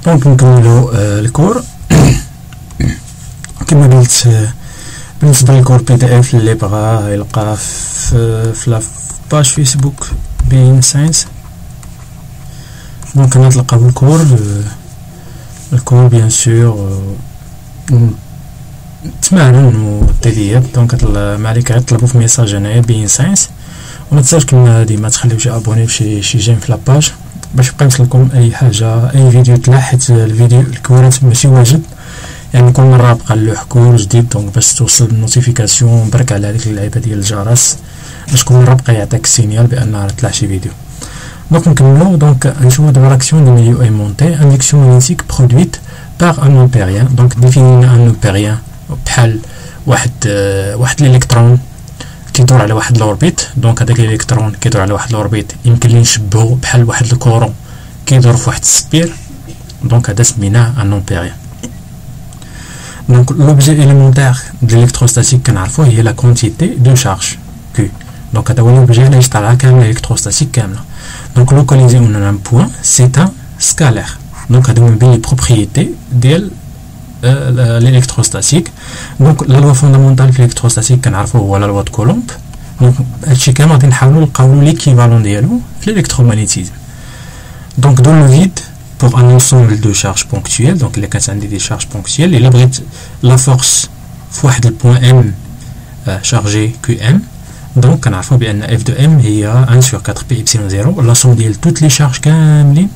دونك نكملو الكور. كما قلت بالنسبه للكور بي دي اف اللي بغاه يلقاه في لا باج فيسبوك بين ساينس. دونك هنا تلقاو الكور بيان سور تمارين والتدريب. دونك ما عليك غير تطلبو في ميساج هنايا بين ساينس، وما تنساوش كما ديما تخليو ابوني بشي جيم في لاباج باش يبقى يوصلكم اي حاجه اي فيديو طلع، حيت الفيديو الكورات ماشي واجد، يعني كل مره بقى اللوح كور جديد. دونك باش توصل النوتيفيكاسيون برك على هذيك اللعيبه ديال الجرس باش كل مره بقى يعطيك السينيال بان راه طلع شي فيديو. دونك نكملو. دونك نشوفو دابا لاكسيون دو ميليو اي مونتي اندكسيون مغنيتيك برودويت باغ ان امبيريان. دونك ديفينينا ان امبيريان بحال واحد الالكترون كيدور على واحد الاوربيت. دونك هذاك الالكترون كيدور على واحد الاوربيت يمكن لي نشبهو بحال واحد الكورون كيدور في واحد السبير. دونك هذا سميناه ان امبيريان. دونك لوبجي اليمونتير دو الالكتروستاتيك كنعرفوه هي لا كونتيتي دو شارج كي. دونك هذا هو لوبجي اللي يطلع كامل الالكتروستاتيك كامله. دونك لوكاليزي اون ان بوين سي ان سكالير. دونك هادو من بين لي بروبريتي ديال الالكتروستاتيك. دونك لا لوا فوندامونتال في الالكتروستاتيك كنعرفوه هو لا لوا د كولومب. دونك هادشي كامل غادي نحاولوا نلقاو ليكيفالون ديالو في الالكترومagnétisme. دونك دون لو فيد pour un ensemble de charges ponctuelles. Donc اللي كانت عندي دي شارج بونكتويل الا بغيت لا فورس في واحد البوين ام شارجي كيو ام، دونك كنعرفوا بان اف دو ام هي 1 sur 4 بي ايبسيلون 0 لا سوم ديال توت لي شارج كاملين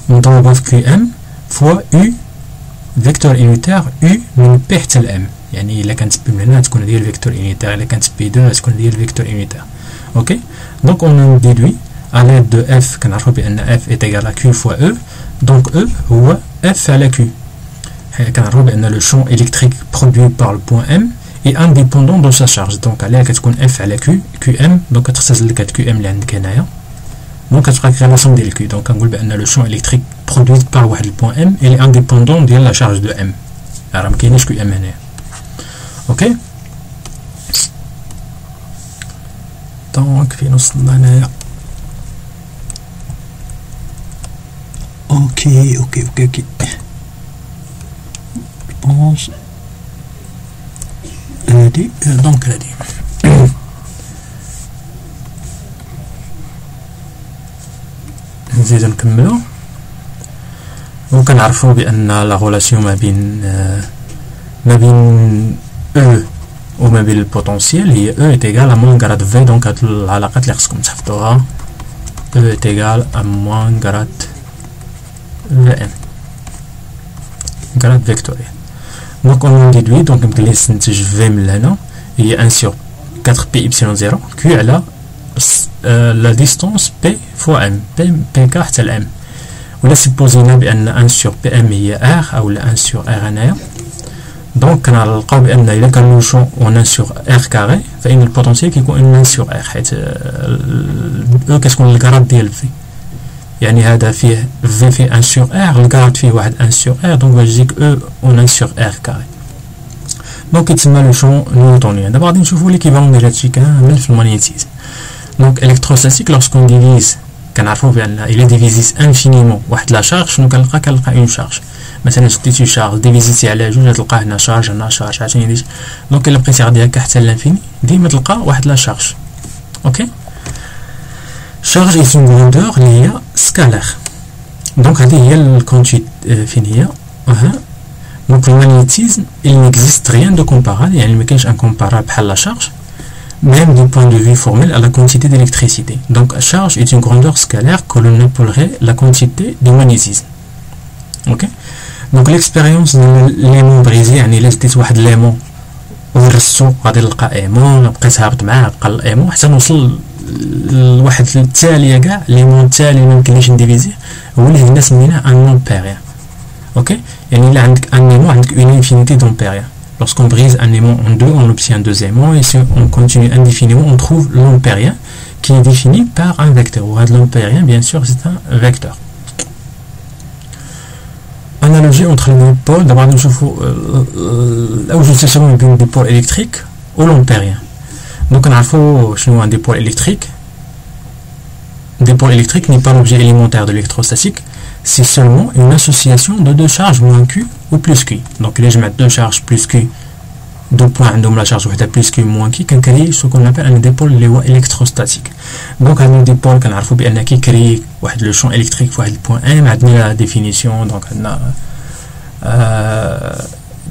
مضروبه في كيو ام فوا يو فيكتور يونيتير يو من بي حتى الام. يعني الا كانت بي من هنا تكون ديال فيكتور يونيتير، الا كانت بي 2 تكون ديال فيكتور يونيتير. اوكي دونك اون ديدوي à l'aide de f كنعرفوا بان f est égal à q fois e. donc e هو f على q. كنعرفوا بان le champ électrique produit par le point m est indépendant de sa charge. donc عليها كتكون f على q qm. donc كتختزل لك هاد qm اللي عندك هنايا. donc كتبقى غير لاسوم ديال q. donc كنقول بان le champ électrique produit par واحد le point m il est indépendant ديال la charge de m. راه مكاينش qm هنايا. اوكي دونك فين وصلنا هنايا؟ Ok. Je pense. Donc, elle a dit. نزيد نكملو. وكنعرفو بأن لا غولاسيون ما بين E وما بين البوتونسيال هي E est égal à moins grade V. دونك هاد العلاقات اللي خصكم تحفظوها. E est égal à moins grade VM grade vectoriel. donc on déduit. donc يمكن لي نستنتج V من هنا هي 1 sur 4 بي إبسيلون 0 Q على la distance P fois M P حتى ال M. ولا سيبوزينا بأن 1 sur PM هي R أو 1 sur R هنايا. دونك كنلقاو بأن إلا كان لو شون اون 1 sur R كاري فإن البوتنسيال كيكون 1 sur R، حيت E كتكون الكراد ديال V. يعني هذا فيه V فيه 1 sur R، الكارد فيه واحد 1 sur R، دونك باش يجيك E اون 1 sur R كاري. دونك كيتسمى لو شون نيوتونيان. دابا غادي نشوفو ليكيفالون ديال هادشي كامل في المغنيتيزم. دونك الكتروستاتيك لورسكون ديفيز كنعرفو بأن إلا ديفيزيت انفينيمون واحد لا شارج شنو كنلقى اون شارج. مثلا شديتي شارج ديفيزيتي على جوج غتلقى هنا شارج هنا شارج عرفتي ديك. دونك الا بقيتي غادي هكا حتى لانفيني ديما تلقى واحد لا شارج. اوكي charge est une grandeur اللي هي scalaire. donc هذه هي الكونتيت فين هي donc le magnétisme il n'existe rien de comparable. يعني ما كاينش ان comparable بحال لا charge même du point de vue formel à la quantité d'électricité. donc la charge est une grandeur scalaire que l'on appellerait la quantité du magnétisme. ok donc l'expérience de l'aimant brisé يعني الا شديت واحد l'aimant ورستو غادي نلقى ايمون، بقيت هابط معاه بقى الايمون حتى نوصل لواحد التاليه كاع ليمون التالي ما يمكنليش نديفيزيه هو اللي هنا سميناه ان امبيريان. اوكي يعني الا عندك ان ايمون عندك اون انفينيتي دومبيريان. lorsqu'on brise un aimant en deux on obtient deux aimants et si on continue indéfiniment on trouve l'ampérien qui est défini par un vecteur. ou l'ampérien bien sûr c'est un vecteur. analogie entre les dipôles. d'abord nous نشوفوا الاوجه التساوي بين الديبول الكتريك والامبيريان. donc نعرفوا شنو un dipôle électrique. dipôle électrique n'est pas l'objet élémentaire de l'électrostatique. c'est seulement une association de deux charges moins Q ou plus Q. Donc, les جمعت deux charges plus Q, deux points عندهم la charge وحده plus Q moins Q, كنكري ce qu'on appelle un dipôle اللي هو électrostatique. Donc, هذا الديبول كنعرفوا بأن كيكري واحد لو شون électrique في واحد البوان M. عندنا la définition. Donc, عندنا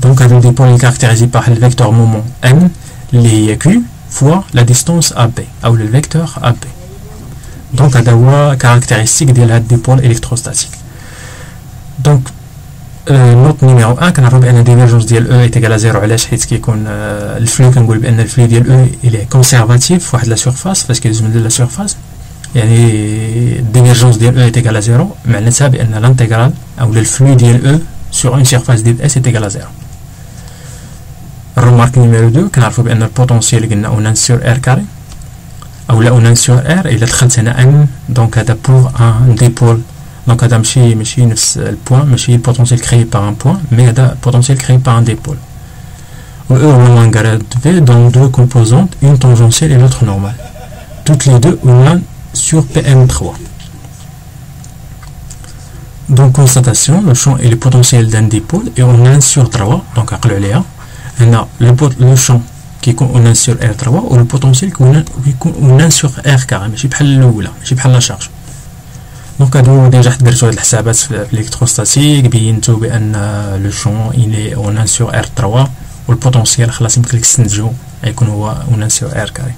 donc هذا الديبول caractérisé par le vecteur moment M اللي هي Q fois la distance AB أو le vecteur AB. Donc, هذا هو caractéristique ديال هاد الديبول électrostatique. Donc, نوت نيميرو 1 كنعرفو بان ديفيرجونس ديال او ايتيكال ا زيرو. علاش؟ حيت كيكون الفلو كنقول بان الفلو ديال او الي كونسيرفاتيف في واحد لا سيرفاس فاش كيدوز من لا سيرفاس، يعني ديفيرجونس ديال او ايتيكال ا زيرو معناتها بان لانتيغرال او الفلو ديال او سور اون سيرفاس ديال اس ايتيكال ا زيرو. الرومارك نيميرو 2 كنعرفو بان البوتونسيال قلنا اون سور ار كاري او لا اون سور ار الا دخلت هنا ام، دونك هذا بروف ان ديبول. Donc, هذا ماشي نفس البوان، ماشي البوتنسيال créé par un point, mais هذا potentiel créé par un dipôle. E ou un grade V dans deux composantes, une tangentielle et l'autre normale. Toutes les deux ou l'un sur PM3. Donc, constatation, le champ et le potentiel d'un dipôle est en 1 sur 3. Donc, on a le champ qui est en 1 sur R3 ou le potentiel qui est en 1 sur R carré. ماشي بحال الأولى، ماشي بحال لا شارج. دونك هادو ديجا درتو هاد الحسابات في الالكتروستاتيك، بينتو بان لو شون الي اون 1 سور ار 3 والبوتونسيال خلاص يمكن لك تستنتجو يكون هو اون 1 سور ار كاري.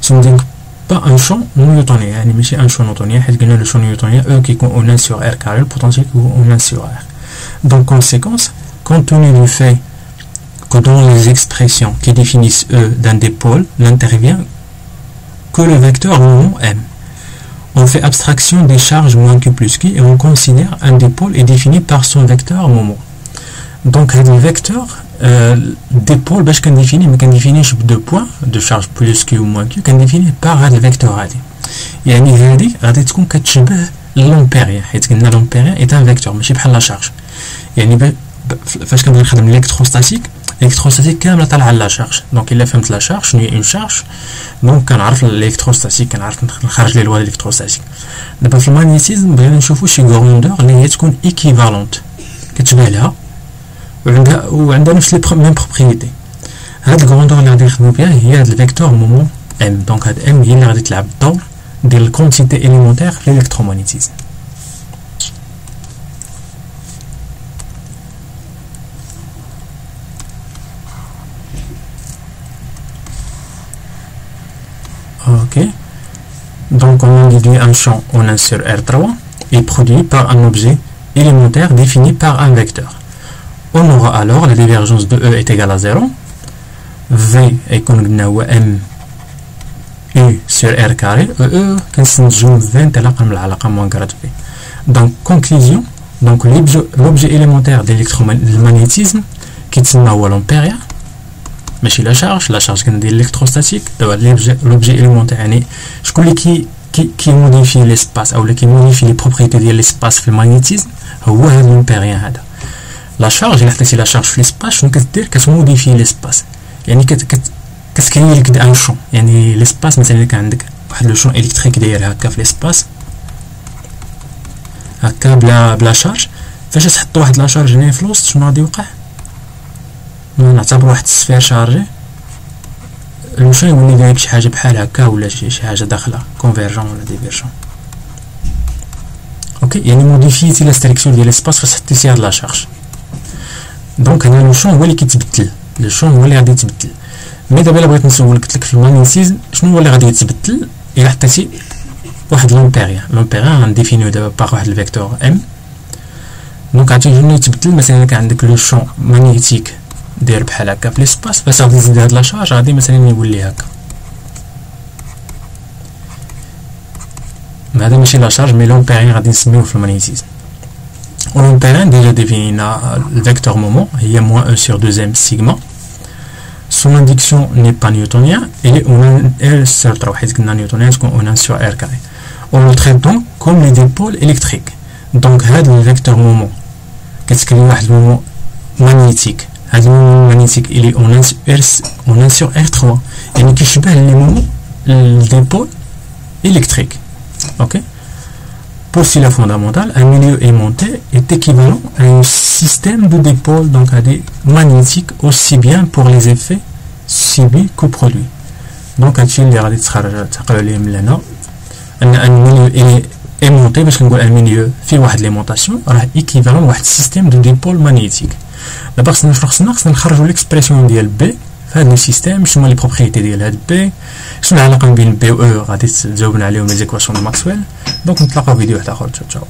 سون دونك با ان شون نيوتونيان، يعني ماشي ان شون نيوتونيان، حيت قلنا لو شون نيوتونيان او كيكون اون 1 سور ار كاري، البوتونسيال كيكون اون 1 سور ار. دونك كونسيكونس compte tenu du fait que dans les expressions qui définissent E d'un dipôle n'intervient que le vecteur moment M. On fait abstraction des charges moins Q plus Q et on considère un dipôle est défini par son vecteur moment. Donc, le vecteur dipôle, je can définir, mais can définir deux points de charge plus Q ou moins Q, can définir par le vecteur AD. يعني هذه غادي تكون كتشبه لامبيريان، حيت قلنا لامبيريان est un vecteur ماشي بحال لا شارج. يعني فاش كنبغي نخدم الالكتروستاتيك كامله طالعه على لا شارج. دونك الا فهمت لا شارج شنو هي اون شارج، دونك كنعرف الالكتروستاتيك، كنعرف نخرج لي لوا الالكتروستاتيك. دابا في المغنيتيزم بغينا نشوفو شي غروندور اللي هي تكون ايكيفالونت، كتشبه لها وعندها نفس لي ميم بروبريتي. هاد الغروندور اللي غادي نخدمو بها هي هاد الفيكتور مومون ام. دونك هاد ام هي اللي غادي تلعب الدور ديال الكونتيتي اليمونتير في الالكترومغنيتيزم. Ok, donc on indique un champ en 1 sur R3 est produit par un objet élémentaire défini par un vecteur. On aura alors la divergence de E est égale à 0, V est comme M U sur R carré, E كنستنتجو 20 تلاقى من العلاقة moins grade V. Donc conclusion, donc l'objet élémentaire de l'électromagnétisme كيتسمى هو l'ampérien ماشي لا شارج كندير الالكتروستاتيك. دابا لوبجي اليمونتير يعني شكون اللي كي موديفي ليسباس او كي موديفي لي بروبريتي ديال ليسباس في المغنيتيزم هو هذا لامبيريان هذا. لا شارج الا حطيتي لا شارج في ليسباس شنو كدير؟ كتموديفي ليسباس، يعني كتكري لك ان شون. يعني ليسباس مثلا كان عندك واحد لو شون الكتريك داير هكا في ليسباس هكا بلا شارج، فاش تحط واحد لا شارج هنا في الوسط شنو غادي يوقع؟ نعتبر واحد السفير شارجي، لو شون يولي داير شي حاجه بحال هكا ولا شي حاجه داخله كونفيرجون ولا ديفيرجون. اوكي، يعني موديفيتي لا ستركتور ديال ليسباس فاش حطيتي هاد لا شارج. دونك هنا لو شون هو اللي كيتبدل، لو شون هو اللي غادي يتبدل. مي دابا الا بغيت نسولك قلت لك في المغنيتيزم شنو هو اللي غادي يتبدل الا حطيتي واحد لامبيريان غنديفينيو دابا باغ واحد الفيكتور ام. دونك غادي شنو يتبدل؟ مثلا كان عندك لو شون ماغنيتيك داير بحال هكا في ليسباس، فاش غادي تزيد هاد لا شارج غادي مثلا يولي هكا. هذا ماشي لا شارج مي لامبيريان غادي نسميوه في المغنيتيزم. لامبيريان ديجا ديفينينا الفيكتور مومون هي موان 1 sur 2m sigma. Son induction n'est pas newtonien, elle est en 1 sur 3 حيت قلنا نيوتونيان تكون en 1 sur r carré. On le traite donc comme les dipôles électriques. Donc هذا الفيكتور مومون كتكري واحد المومون ماغنيتيك، هذا المومون ماغنيتيك اللي en 1 sur r3 يعني كيشبه لي مومون الديبول électrique. اوكي، postulat fondamental, un milieu aimanté est équivalent à un système de dipôles donc à des magnétiques aussi bien pour les effets subis que produits. Donc هادشي اللي غادي تقراو ليه من هنا ان ان milieu aimanté باش كنقول ان milieu فيه واحد ليمونطاسيون راه ايكيفالون واحد السيستيم دو ديبول ماغنيتيك. دابا خصنا نخرجوا ليكسبرسيون ديال بي في هذا السيستيم، شنو لي بروبريتي ديال هاد بي، شنو العلاقه بين بي و او غادي تجاوبنا عليهم لي زيكواسيون دو ماكسويل. دونك نتلاقاو في فيديو واحد اخر. تشاو.